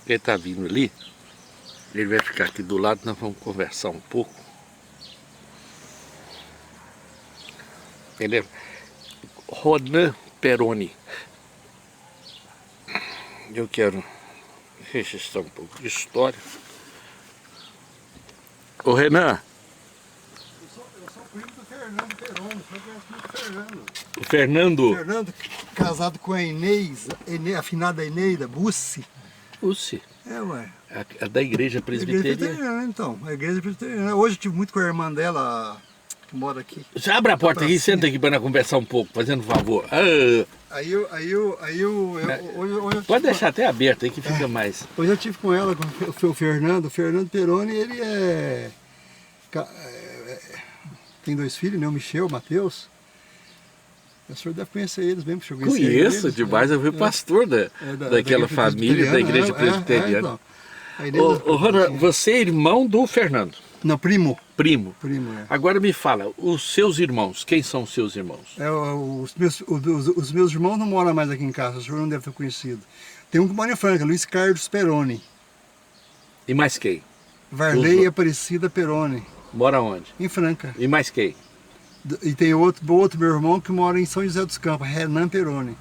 Ele tá vindo ali, ele vai ficar aqui do lado, nós vamos conversar um pouco. Ele é Ronan Peroni. Eu quero registrar um pouco de história. Ô Renan. Eu sou primo do Fernando Peroni, você conhece muito o Fernando. O Fernando. Fernando, casado com a Inês, a afinada Eneida Bussi. Bussi. É, ué. É da igreja presbiteriana. Então, a igreja presbiteriana. Hoje eu tive muito com a irmã dela, que mora aqui. Você abre a porta aqui, senta aqui para nós conversar um pouco, fazendo um favor. Hoje Pode deixar até aberto aí que fica mais. Hoje eu tive com ela, com o Fernando. O Fernando Peroni, ele tem 2 filhos, né? O Michel, o Matheus. O senhor deve conhecer eles mesmo, porque eu conheci Conheço eles, demais, eu fui pastor daquela família, da igreja presbiteriana. Ô, Ronan, você é irmão do Fernando? Não, primo. Primo. Primo, é. Agora me fala, os seus irmãos, quem são os seus irmãos? Os meus irmãos não moram mais aqui em casa, o senhor não deve ter conhecido. Tem um que mora em Franca, Luiz Carlos Peroni. E mais quem? Varley Aparecida Peroni. Mora onde? Em Franca. E mais quem? E tem outro meu irmão que mora em São José dos Campos, Renan Peroni.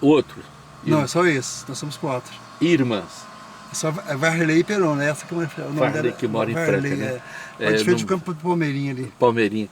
Outro? Não, é só esse, nós somos 4. Irmãs? É só Varley Peroni, essa que é o nome Varley, dela, que mora em Franca, né? De frente do campo do Palmeirinha ali. Palmeirinha.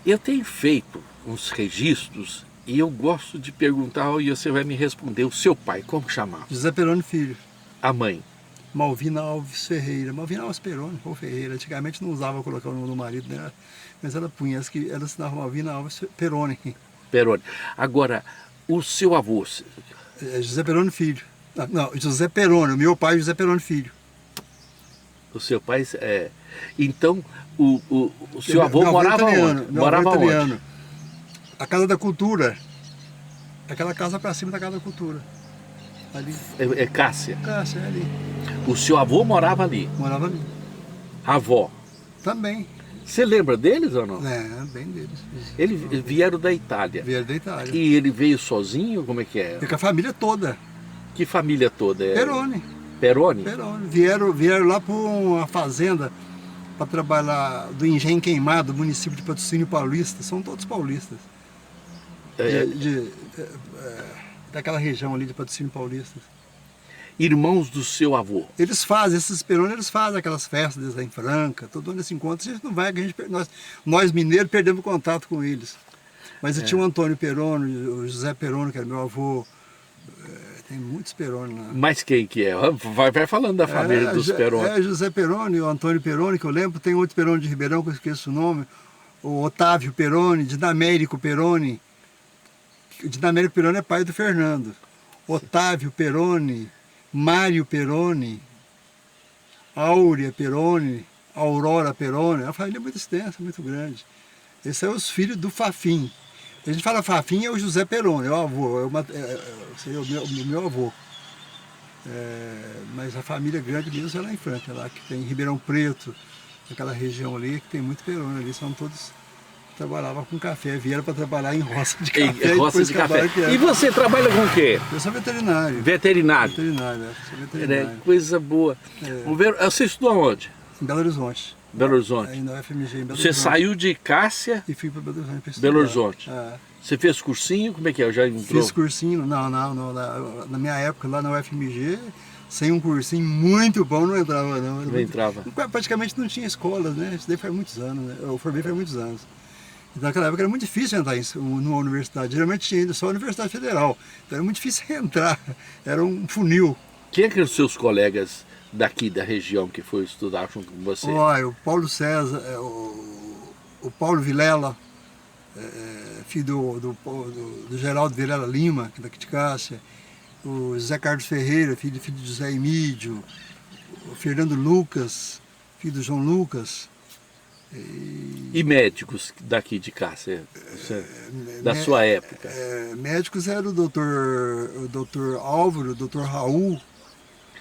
Eu tenho feito uns registros e eu gosto de perguntar e você vai me responder. O seu pai, como chamava? José Peroni Filho. A mãe? Malvina Alves Ferreira. Malvina Alves Peroni ou Ferreira. Antigamente não usava colocar o nome do marido dela, mas ela punha, ela assinava Malvina Alves Peroni. Peroni. Agora, o seu avô? José Peroni Filho. Não, José Peroni, o meu pai é José Peroni Filho. O seu pai é... Então, o seu avô morava onde? Morava onde? A Casa da Cultura. Aquela casa para cima da Casa da Cultura. Ali. É Cássia? Cássia, é ali. O seu avô morava ali? Morava ali. A avó? Também. Você lembra deles ou não? É, bem deles. Eles vieram da Itália? Vieram da Itália. E ele veio sozinho? Como é que é? E com a família toda. Que família toda? Peroni. Peroni? Peroni. Vieram lá para uma fazenda para trabalhar do Engenho Queimado, do município de Patrocínio Paulista. São todos paulistas. Daquela região ali de Patrocínio Paulista. Irmãos do seu avô? Eles fazem, esses Peroni, eles fazem aquelas festas em Franca, todo ano esse encontro, a gente não vai, nós mineiros perdemos contato com eles. Mas tinha o Antônio Peroni, o José Peroni, que era meu avô, tem muitos Peroni lá. Mas quem que é? Vai falando da família dos Peroni. José Peroni, o Antônio Peroni, que eu lembro, tem outro Peroni de Ribeirão, que eu esqueço o nome, o Otávio Peroni, Dinamérico Peroni. O Dinamérico Peroni é pai do Fernando. Otávio Peroni, Mário Peroni, Áurea Peroni, Aurora Peroni, uma família muito extensa, muito grande. Esses são os filhos do Fafim. A gente fala Fafim, é o José Peroni, é o avô, o meu avô. Mas a família grande mesmo é lá em Franca, lá que tem Ribeirão Preto, aquela região ali, que tem muito Peroni ali, são todos... Trabalhava com café, vieram para trabalhar em roça de café. Roça de café. E você trabalha com o quê? Eu sou veterinário. Veterinário? Veterinário, sou veterinário. Coisa boa. Você estudou onde? Em Belo Horizonte. Belo Horizonte. Aí na UFMG, em Belo Horizonte. Você saiu de Cássia e fui para Belo Horizonte para estudar. Belo Horizonte. Você fez cursinho? Como é que é? Eu já entrou? Fiz cursinho, não. Na minha época, lá na UFMG, sem um cursinho muito bom, não entrava, não. Não entrava? Praticamente não tinha escolas, né? Isso daí faz muitos anos, né? Eu formei faz muitos anos. Naquela época era muito difícil entrar numa universidade, geralmente tinha ido só a Universidade Federal, então era muito difícil entrar, era um funil. Quem é que eram os seus colegas daqui da região que foi estudar junto com você? Olha, o Paulo César, o Paulo Vilela, filho do Geraldo Vilela Lima, daqui de Cássia, o José Carlos Ferreira, filho de José Emídio, o Fernando Lucas, filho do João Lucas. E médicos daqui de Cássia, da sua época? Médicos era o doutor Álvaro, o doutor Raul.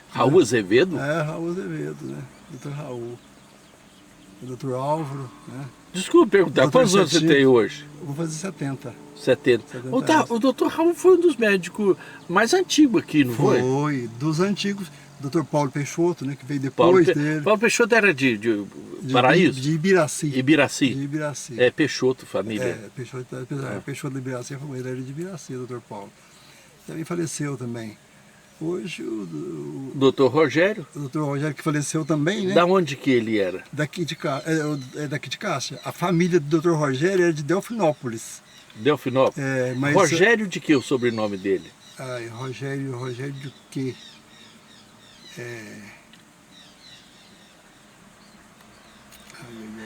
Raul Azevedo? Raul Azevedo, né? Doutor Raul. o doutor Álvaro, né? Desculpa perguntar, Doutor quantos anos você Cetinho. tem hoje? Eu vou fazer 70. 70. 70 anos. O doutor Raul foi um dos médicos mais antigos aqui, não foi? Foi, dos antigos, doutor Paulo Peixoto, né, que veio Paulo, depois dele. Paulo Peixoto era de Paraíso? De Ibiraci. Ibiraci. De Ibiraci. É Peixoto, família. Peixoto de Ibiraci, ele era de Ibiraci, doutor Paulo. Também faleceu também. Hoje o Doutor Rogério? doutor Rogério, que faleceu também, né? Da onde que ele era? Daqui de daqui de Cássia. A família do doutor Rogério era de Delfinópolis. Delfinópolis. Mas, Rogério de que é o sobrenome dele? Ai, Rogério de quê?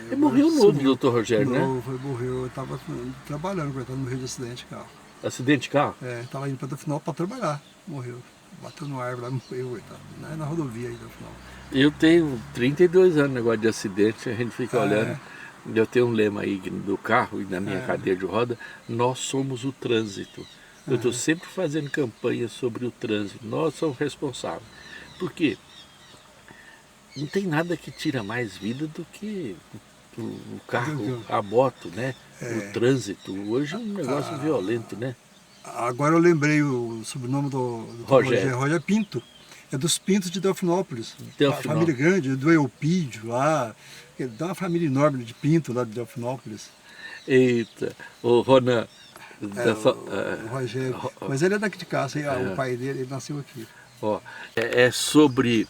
Ele morreu novo, doutor Rogério, né? Morreu. Eu estava trabalhando, coitado, morreu de acidente de carro. Acidente de carro? Estava indo para Delfinópolis para trabalhar. Morreu. Bateu no árvore lá e morreu, coitado. Na rodovia aí, Delfinópolis. Eu tenho 32 anos, negócio de acidente, a gente fica olhando. Eu tenho um lema aí do carro e na minha cadeira de roda, nós somos o trânsito. Eu estou sempre fazendo campanha sobre o trânsito, nós somos responsáveis. Por quê? Não tem nada que tira mais vida do que o carro, a moto, né? O trânsito. Hoje é um negócio violento, né? Agora eu lembrei o sobrenome do Rogério Pinto. É dos Pintos de Delfinópolis. Delfinópolis. Uma família grande, do Eupídio lá. Dá uma família enorme de Pinto lá de Delfinópolis. Eita, o Ronan. O Rogério. Mas ele é daqui de casa, o pai dele, ele nasceu aqui. Ó, é sobre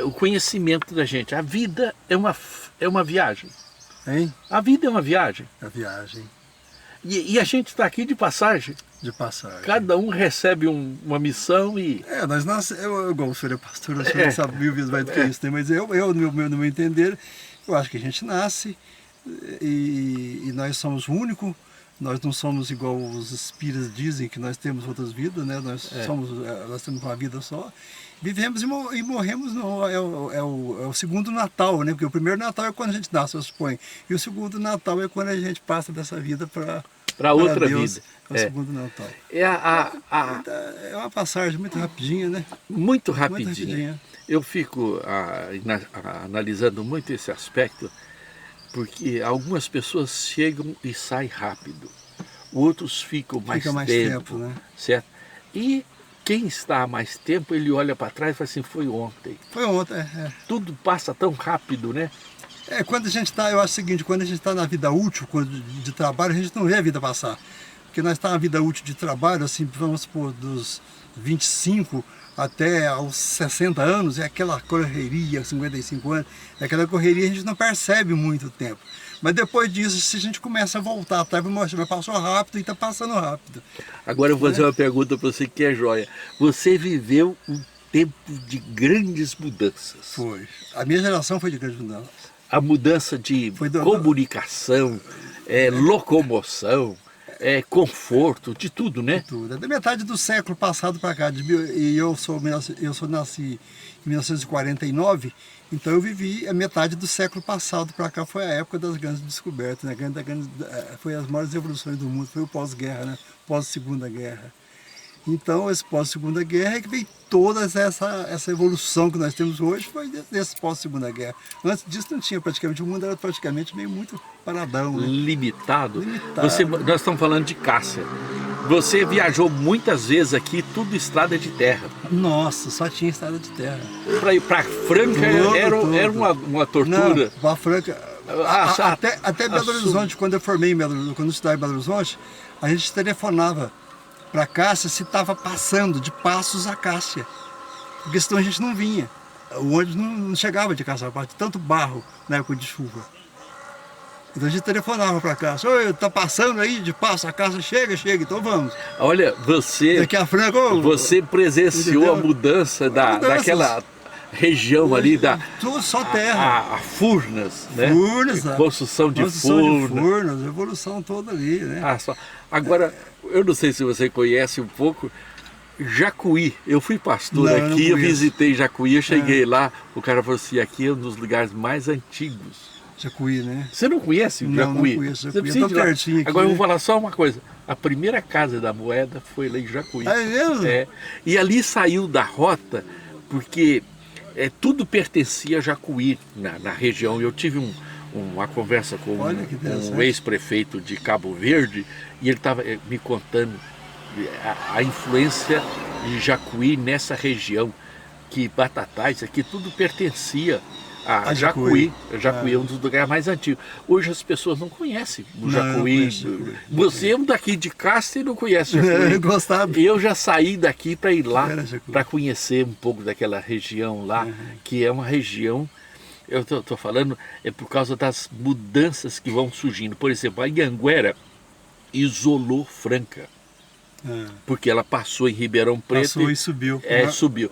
o conhecimento da gente. A vida é uma viagem. Hein? A vida é uma viagem. A viagem. E a gente está aqui de passagem. De passagem. Cada um recebe uma missão e... nós nascemos, igual o senhor é pastor, o senhor sabe 1000 vezes mais do que isso, né? Mas eu no meu entender, eu acho que a gente nasce e nós somos o único, nós não somos igual os espíritas dizem que nós temos outras vidas, né? Nós temos uma vida só. Vivemos e morremos, não, é o segundo Natal, né? Porque o primeiro Natal é quando a gente nasce, eu suponho. E o segundo Natal é quando a gente passa dessa vida para outra Deus. vida. É o segundo Natal. É uma passagem muito rapidinha, né? Muito rapidinha. Eu fico analisando muito esse aspecto, porque algumas pessoas chegam e saem rápido. Outros ficam mais tempo, né? Certo? E quem está há mais tempo, ele olha para trás e fala assim, foi ontem. Foi ontem, Tudo passa tão rápido, né? Quando a gente está, eu acho o seguinte, quando a gente está na vida útil, de trabalho, a gente não vê a vida passar. Porque nós estamos na vida útil de trabalho, assim, vamos supor, dos 25 até aos 60 anos, é aquela correria, 55 anos, é aquela correria, a gente não percebe muito tempo. Mas depois disso, se a gente começa a voltar atrás, vai passar rápido e está passando rápido. Agora eu vou fazer uma pergunta para você que é joia. Você viveu um tempo de grandes mudanças. Foi. A minha geração foi de grandes mudanças. A mudança de comunicação, locomoção, conforto, de tudo, né? De tudo. É da metade do século passado para cá. E eu nasci em 1949, então eu vivi a metade do século passado para cá. Foi a época das grandes descobertas, né? Foi as maiores revoluções do mundo, foi o pós-guerra, né? Pós-segunda guerra. Então, esse pós-segunda guerra é que veio toda essa evolução que nós temos hoje, foi desse pós-segunda guerra. Antes disso não tinha praticamente, o mundo era praticamente meio muito paradão. Né? Limitado. Nós estamos falando de Cássia. Você viajou muitas vezes aqui, tudo estrada de terra. Nossa, só tinha estrada de terra. Para ir para Franca era uma tortura. Para Franca, até Belo Horizonte, quando eu formei quando eu estudava em Belo Horizonte, a gente telefonava para Cássia se estava passando de Passos a Cássia, porque senão a gente não vinha. O ônibus não chegava de Cássia, de tanto barro na época de chuva. Então a gente telefonava para Cássia, está passando aí de Passos a Cássia, chega, então vamos. Olha, você presenciou a mudança daquela região ali tudo só terra. A Furnas, né? Furnas, construção de Furnas, a evolução toda ali, né? Agora, eu não sei se você conhece um pouco Jacuí. Eu fui pastor aqui, eu visitei Jacuí, eu cheguei lá, o cara falou assim, aqui é um dos lugares mais antigos. Jacuí, né? Você não conhece o Jacuí? Não conheço Você Jacuí, pertinho aqui. Agora eu vou falar só uma coisa. A primeira casa da moeda foi lá em Jacuí. É mesmo? E ali saiu da rota, porque tudo pertencia a Jacuí, na região. Eu tive uma conversa com Olha que um interessante. ex-prefeito de Cabo Verde, e ele estava me contando a influência de Jacuí nessa região, que Batatais, aqui tudo pertencia a Jacuí. Jacuí é um dos lugares mais antigos. Hoje as pessoas não conhecem o Jacuí. Você é um daqui de Cássia e não conhece Jacuí. Gostava. Eu já saí daqui para ir lá, para conhecer um pouco daquela região lá, que é uma região, eu estou falando, é por causa das mudanças que vão surgindo. Por exemplo, a Anhanguera isolou Franca. Porque ela passou em Ribeirão Preto. Passou e subiu. Subiu.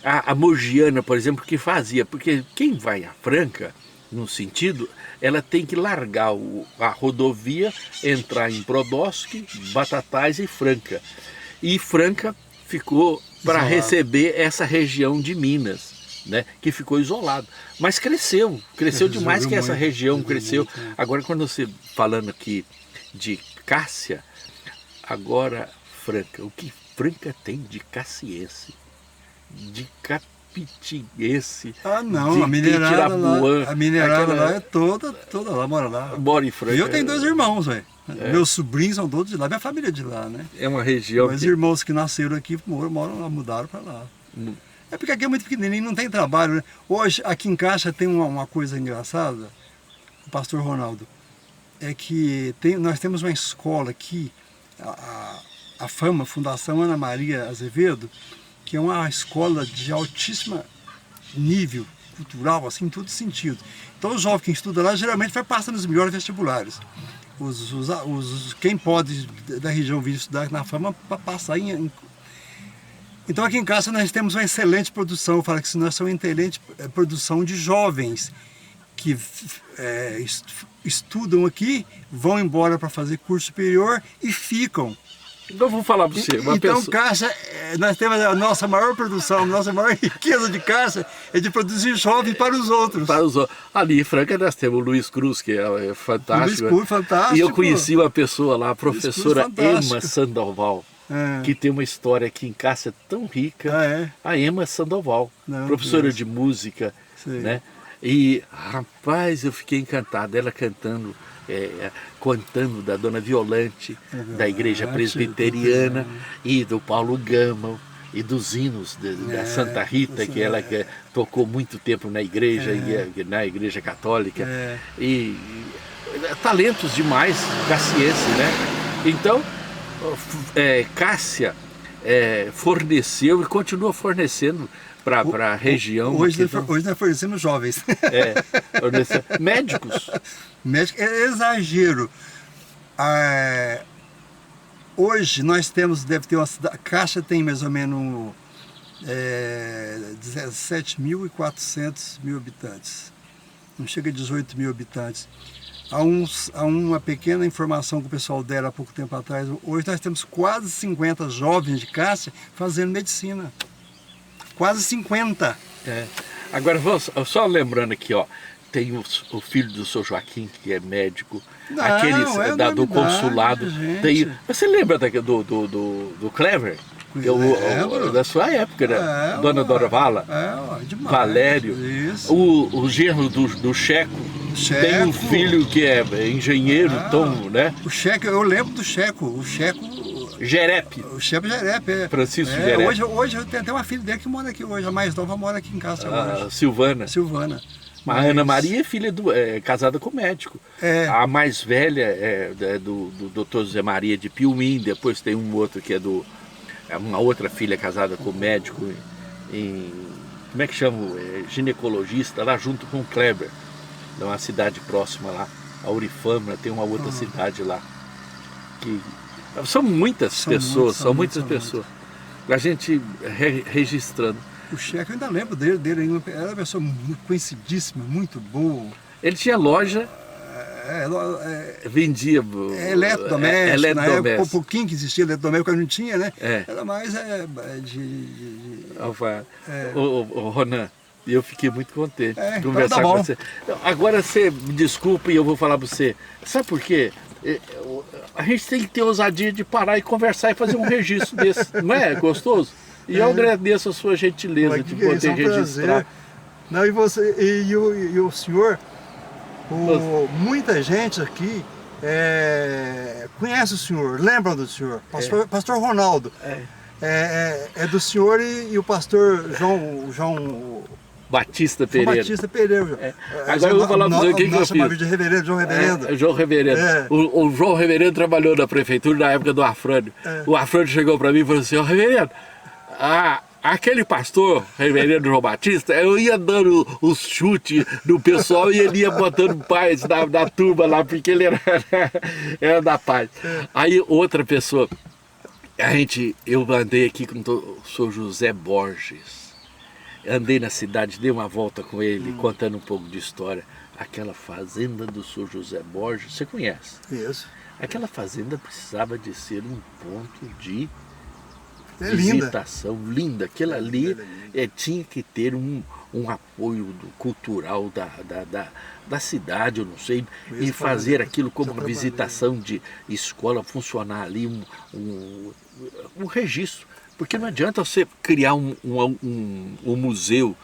A Mogiana, por exemplo, que fazia? Porque quem vai a Franca, no sentido, ela tem que largar a rodovia, entrar em Brodowski, Batatais e Franca. E Franca ficou para receber essa região de Minas, né, que ficou isolado. Mas cresceu demais que essa região cresceu. Agora, quando você falando aqui de Cássia, agora Franca, o que Franca tem de cassiense, de capitiguense, não, a minerada lá é toda lá, mora lá. Mora em Franca. E eu tenho 2 irmãos, velho. Meus sobrinhos são todos de lá, minha família é de lá, né? É uma região. Meus irmãos que nasceram aqui moram lá, mudaram para lá. É porque aqui é muito pequenininho, não tem trabalho, né? Hoje, aqui em Caixa tem uma coisa engraçada, o pastor Ronaldo, é que nós temos uma escola aqui, a FAMA, Fundação Ana Maria Azevedo, que é uma escola de altíssimo nível cultural, assim, em todo sentido. Então o jovem que estuda lá geralmente vai passar nos melhores vestibulares. Quem pode da região vir estudar na FAMA para passar Então aqui em casa nós temos uma excelente produção, eu falo que nós somos uma excelente produção de jovens que estudam aqui, vão embora para fazer curso superior e ficam. Então vou falar para você. Então Caixa, nós temos a nossa maior produção, a nossa maior riqueza de Caixa é de produzir jovens para os outros. Ali em Franca nós temos o Luiz Cruz, que é fantástico. Luiz Cruz, fantástico. E eu conheci uma pessoa lá, a professora Emma Sandoval, que tem uma história aqui em Cássia tão rica. A Emma Sandoval, professora de música, né? E, rapaz, eu fiquei encantado, ela contando da Dona Violante, da Igreja Presbiteriana, e do Paulo Gama, e dos hinos da Santa Rita, que ela tocou muito tempo na igreja, na Igreja Católica. E talentos demais, cassiense, né? Então, Cássia forneceu e continua fornecendo para a região. Hoje nós fornecemos jovens. Médicos. Médicos é exagero. Hoje nós temos, deve ter uma cidade, Caixa tem mais ou menos 17.400 habitantes. Não chega a 18 mil habitantes. Há uma pequena informação que o pessoal deram há pouco tempo atrás. Hoje nós temos quase 50 jovens de Cássia fazendo medicina. Quase 50. Agora, só lembrando aqui, ó, tem o filho do seu Joaquim, que é médico, do consulado. Você lembra do Clever? Da sua época, né? Dona Dora Vala, demais, Valério, o genro do Checo. Tem um filho que é engenheiro, né? O Checo, eu lembro do Checo. O Gerepe. O Checo Gerepe, Francisco Gerepe. Hoje tem até uma filha dele que mora aqui hoje, a mais nova mora aqui em casa hoje. Silvana. Mas a Ana Maria é filha casada com médico. A mais velha é do Dr. José Maria de Piumim, depois tem um outro que é uma outra filha casada com médico como é que chama? Ginecologista, lá junto com o Kleber, de uma cidade próxima lá, a Aurifâmara, tem uma outra cidade lá. São muitas pessoas. A gente registrando. O Checo, eu ainda lembro dele era uma pessoa muito conhecidíssima, muito boa. Ele tinha loja, vendia eletrodoméstico, na época, um pouquinho que existia eletrodoméstico, não tinha, né? Era mais Ô, Ronan, eu fiquei muito contente de conversar então com você. Agora você me desculpe e eu vou falar para você. Sabe por quê? A gente tem que ter ousadia de parar e conversar e fazer um registro desse. Não é gostoso? E eu agradeço a sua gentileza de poder registrar. Não, e o senhor, Muita gente aqui conhece o senhor, lembra do senhor, pastor Ronaldo. É do senhor e o pastor João Batista Pereira. Batista Pereira. Agora eu vou falar para você o que eu fiz. De reverendo, João Reverendo. João Reverendo. O João Reverendo trabalhou na prefeitura na época do Afrânio. O Afrânio chegou para mim e falou assim: Reverendo, aquele pastor, Reverendo João Batista, eu ia dando os chutes no pessoal e ele ia botando paz na turma lá, porque ele era da paz. Aí outra pessoa, eu andei aqui com o senhor José Borges. Andei na cidade, dei uma volta com ele, contando um pouco de história. Aquela fazenda do senhor José Borges, você conhece? Isso. Aquela fazenda precisava de ser um ponto de visitação linda. Aquilo ali tinha que ter um apoio cultural da cidade, eu não sei, e fazer aquilo como uma visitação de escola, funcionar ali um registro. Porque não adianta você criar um museu,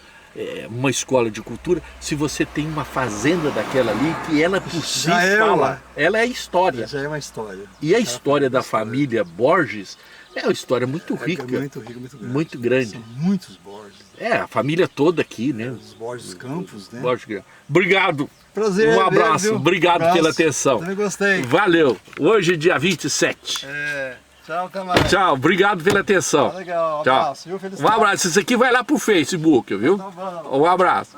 uma escola de cultura, se você tem uma fazenda daquela ali, que ela por si fala, ela é história. Já é uma história. E a história da família Borges é uma história muito rica. Muito rica, muito grande. Muito grande. São muitos Borges. A família toda aqui, né? Os Borges Campos, né? Borges. Obrigado. Prazer. Um abraço. Obrigado pela atenção. Também gostei. Valeu. Hoje, dia 27. Tchau, camarada. Tchau, obrigado pela atenção. Legal, um tchau. abraço, viu? Um abraço. Isso aqui vai lá pro Facebook, viu? Tá bom. Um abraço.